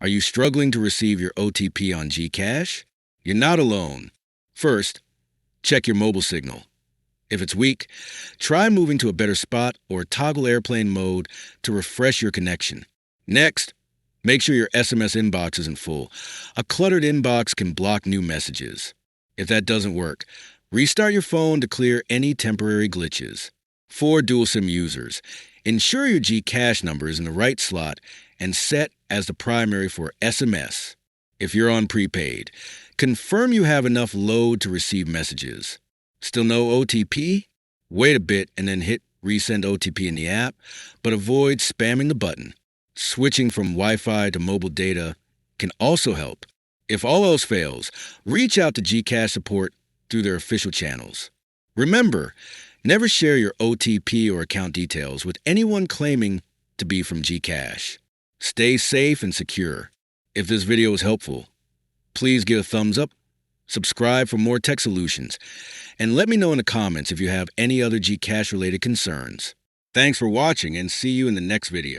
Are you struggling to receive your OTP on GCash? You're not alone. First, check your mobile signal. If it's weak, try moving to a better spot or toggle airplane mode to refresh your connection. Next, make sure your SMS inbox isn't full. A cluttered inbox can block new messages. If that doesn't work, restart your phone to clear any temporary glitches. For dual SIM users, ensure your GCash number is in the right slot and set as the primary for SMS. If you're on prepaid, confirm you have enough load to receive messages. Still no OTP? Wait a bit and then hit Resend OTP in the app, but avoid spamming the button. Switching from Wi-Fi to mobile data can also help. If all else fails, reach out to GCash support through their official channels. Remember, never share your OTP or account details with anyone claiming to be from GCash. Stay safe and secure. If this video was helpful, please give a thumbs up, subscribe for more tech solutions, and let me know in the comments if you have any other GCash related concerns. Thanks for watching and see you in the next video.